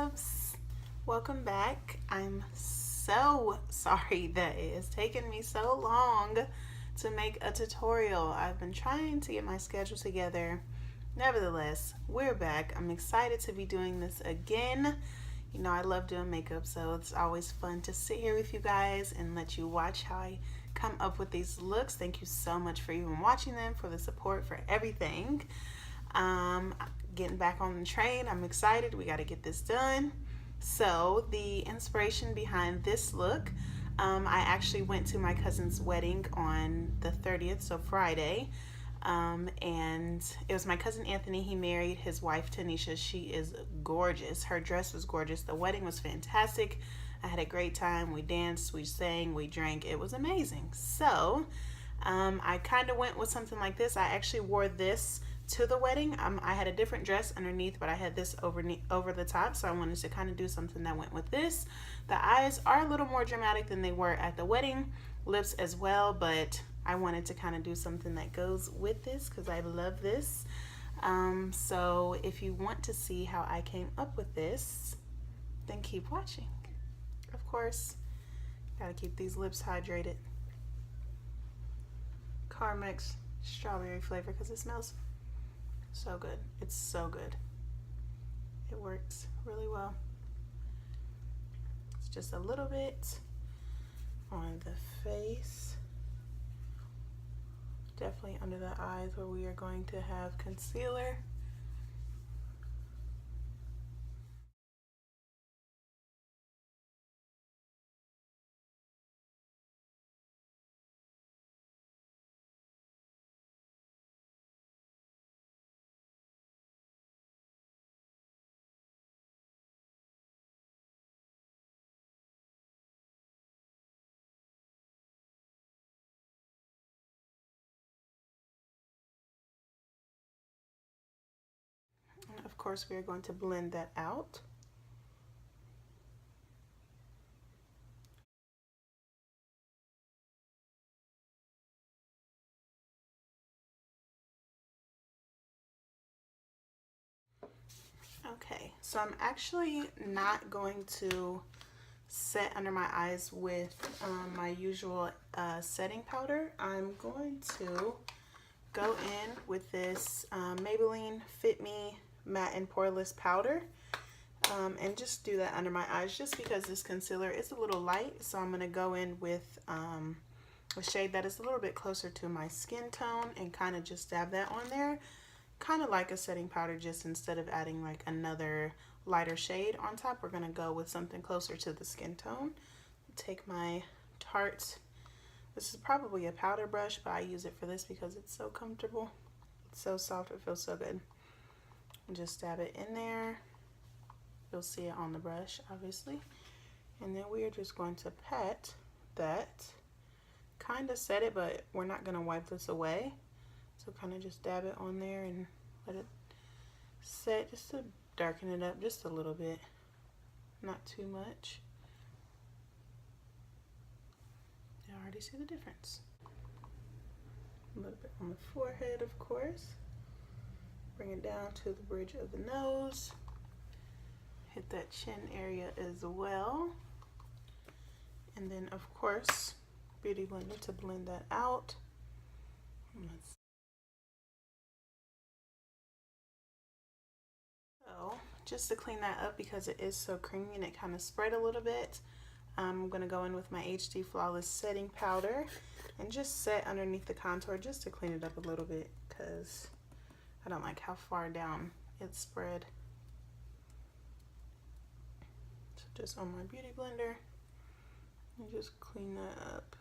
loves, welcome back. I'm so sorry that it has taken me so long to make a tutorial. I've been trying to get my schedule together. Nevertheless, we're back. I'm excited to be doing this again. You know, I love doing makeup, so it's always fun to sit here with you guys and let you watch how I come up with these looks. Thank you so much for even watching them, for the support, for everything. Getting back on the train. I'm excited. We got to get this done. So the inspiration behind this look, I actually went to my cousin's wedding on the 30th, so Friday. And it was my cousin Anthony. He married his wife Tanisha. She is gorgeous. Her dress was gorgeous. The wedding was fantastic. I had a great time. We danced, we sang, we drank. It was amazing. So I kind of went with something like this. I actually wore this to the wedding. I had a different dress underneath, but I had this over the top, so I wanted to kind of do something that went with this. The eyes are a little more dramatic than they were at the wedding, lips as well, but I wanted to kind of do something that goes with this because I love this. So if you want to see how I came up with this, then keep watching. Of course, gotta keep these lips hydrated. Carmex strawberry flavor because it smells so good. It's so good. It works really well. It's just a little bit on the face. Definitely under the eyes where we are going to have concealer. And of course, we are going to blend that out. Okay, so I'm actually not going to set under my eyes with my usual setting powder. I'm going to go in with this Maybelline Fit Me Matte and Poreless Powder and just do that under my eyes just because this concealer is a little light. So I'm going to go in with a shade that is a little bit closer to my skin tone and kind of just dab that on there. Kind of like a setting powder, just instead of adding like another lighter shade on top, we're going to go with something closer to the skin tone. Take my Tarte. This is probably a powder brush, but I use it for this because it's so comfortable. It's so soft, it feels so good. And just dab it in there. You'll see it on the brush, obviously. And then we are just going to pat that. Kind of set it, but we're not going to wipe this away. So kind of just dab it on there and let it set just to darken it up just a little bit. Not too much. I already see the difference. A little bit on the forehead, of course. Bring it down to the bridge of the nose. Hit that chin area as well. And then, of course, Beauty Blender to blend that out. So, just to clean that up because it is so creamy and it kind of spread a little bit, I'm going to go in with my HD Flawless Setting Powder and just set underneath the contour just to clean it up a little bit because I don't like how far down it spread. So just on my Beauty Blender and just clean that up.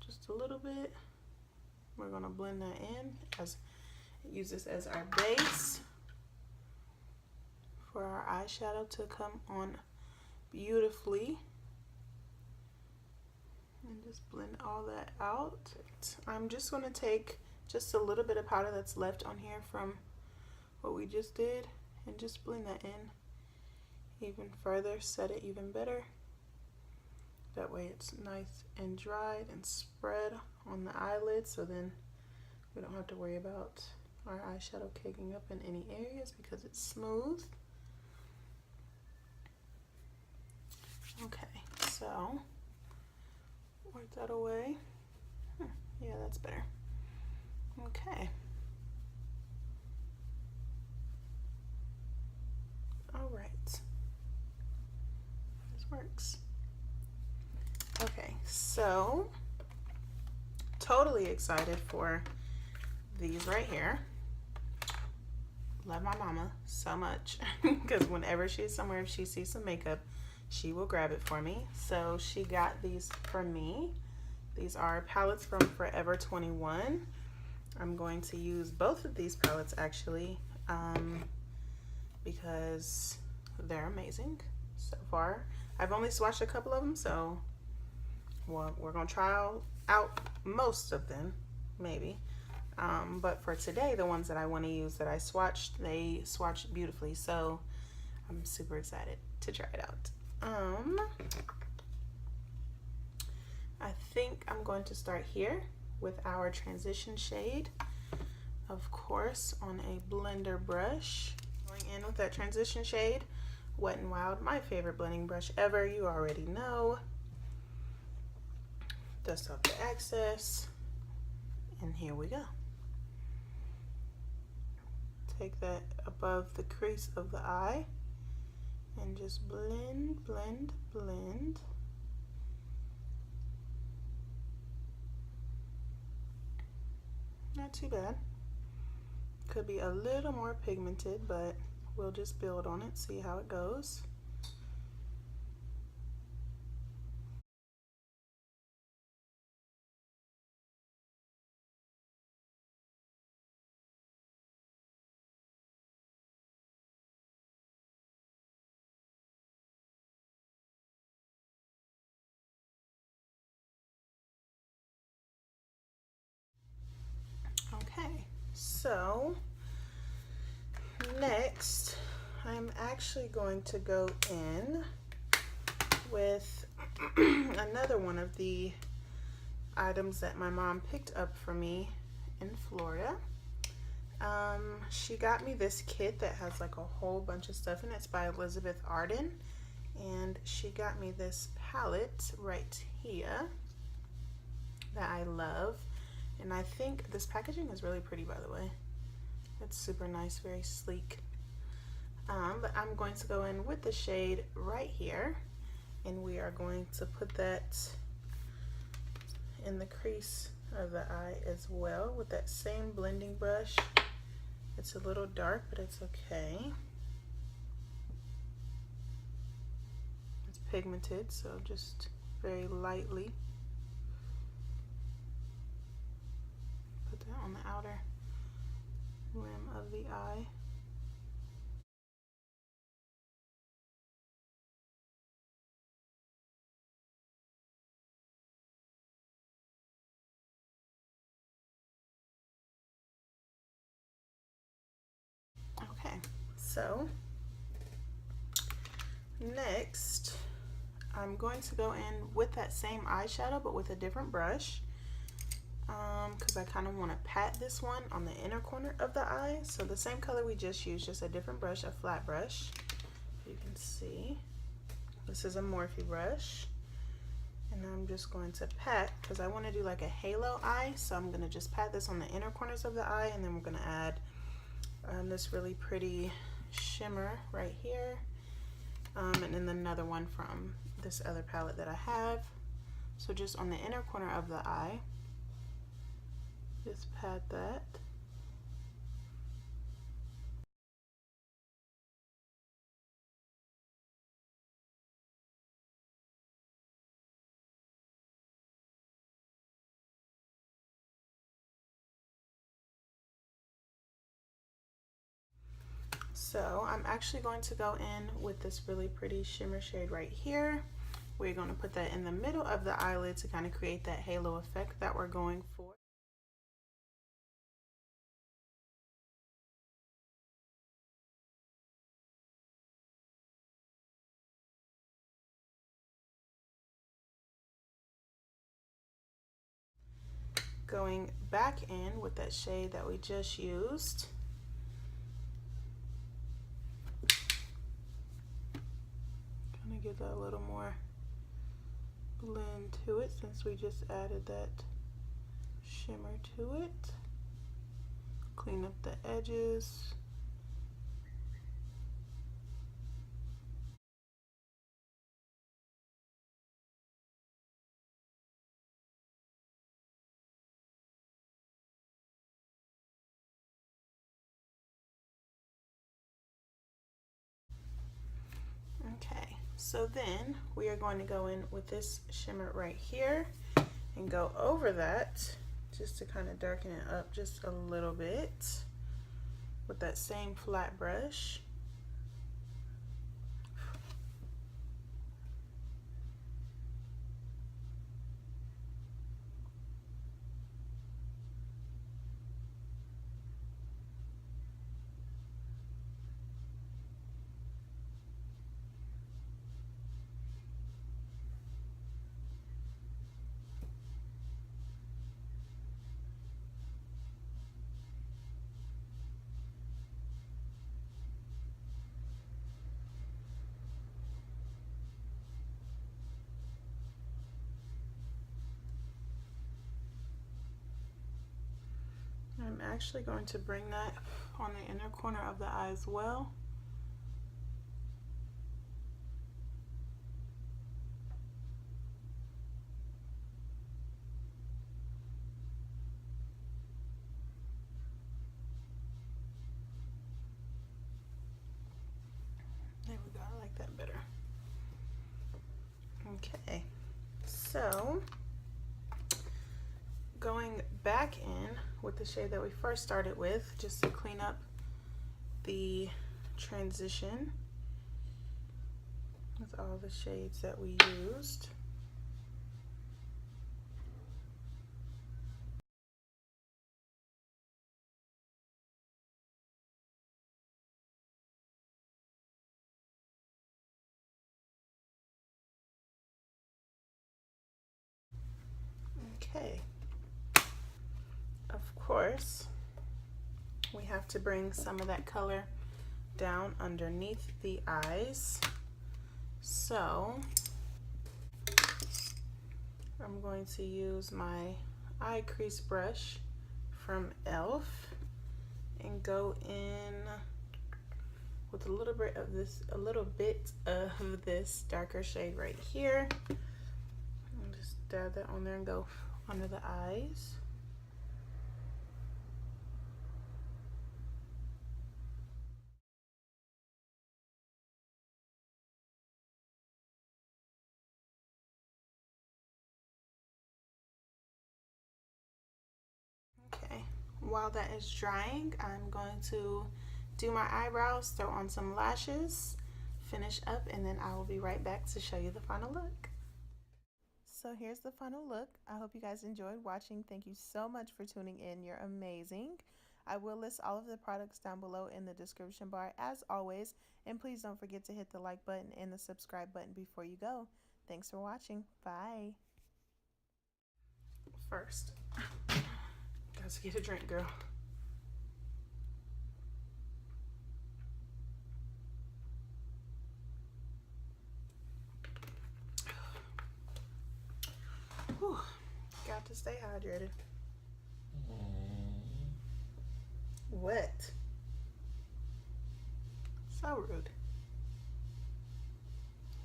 Just a little bit. We're going to blend that in as use this as our base for our eyeshadow to come on beautifully. And just blend all that out. I'm just going to take just a little bit of powder that's left on here from what we just did and just blend that in even further, set it even better. That way it's nice and dried and spread on the eyelid, so then we don't have to worry about our eyeshadow caking up in any areas because it's smooth. Okay, so work that away. Yeah, that's better. Okay. All right. This works. Okay, so totally excited for these right here. Love my mama so much because whenever she's somewhere, if she sees some makeup, she will grab it for me. So she got these for me. These are palettes from Forever 21. I'm going to use both of these palettes actually because they're amazing so far. I've only swatched a couple of them, so well, we're gonna try out most of them, maybe. But for today, the ones that I want to use that I swatched, they swatched beautifully, so I'm super excited to try it out. I think I'm going to start here with our transition shade, of course, on a blender brush. Going in with that transition shade, Wet n Wild, my favorite blending brush ever, you already know. Dust off the excess, and here we go. Take that above the crease of the eye and just blend, blend, blend. Not too bad. Could be a little more pigmented, but we'll just build on it, see how it goes. Okay, so next I'm actually going to go in with another one of the items that my mom picked up for me in Florida. She got me this kit that has like a whole bunch of stuff in it. It's by Elizabeth Arden, and she got me this palette right here that I love. And I think this packaging is really pretty, by the way. It's super nice, very sleek. But I'm going to go in with the shade right here, and we are going to put that in the crease of the eye as well with that same blending brush. It's a little dark, but it's okay. It's pigmented, so just very lightly put that on the outer rim of the eye. Okay, so next I'm going to go in with that same eyeshadow but with a different brush, because I kind of want to pat this one on the inner corner of the eye. So the same color we just used, just a different brush, a flat brush. You can see this is a Morphe brush, and I'm just going to pat because I want to do like a halo eye. So I'm going to just pat this on the inner corners of the eye, and then we're going to add this really pretty shimmer right here, and then another one from this other palette that I have. So just on the inner corner of the eye, just pat that. So I'm actually going to go in with this really pretty shimmer shade right here, We're going to put that in the middle of the eyelid to kind of create that halo effect that we're going for. Going back in with that shade that we just used. Kind of give that a little more blend to it since we just added that shimmer to it. Clean up the edges. Okay, so then we are going to go in with this shimmer right here and go over that just to kind of darken it up just a little bit with that same flat brush. I'm actually going to bring that on the inner corner of the eye as well. There we go, I like that better. Okay, so going back in with the shade that we first started with, just to clean up the transition with all the shades that we used. Okay, of course, we have to bring some of that color down underneath the eyes. So I'm going to use my eye crease brush from E.L.F. and go in with a little bit of this darker shade right here. And just dab that on there and go under the eyes. Okay, while that is drying, I'm going to do my eyebrows, throw on some lashes, finish up, and then I will be right back to show you the final look. So here's the final look. I hope you guys enjoyed watching. Thank you so much for tuning in. You're amazing. I will list all of the products down below in the description bar as always. And please don't forget to hit the like button and the subscribe button before you go. Thanks for watching. Bye. First, gotta get a drink, girl. Whew. Got to stay hydrated. Wet. So rude.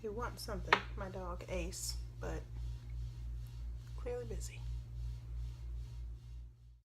He wants something, my dog Ace, but clearly busy.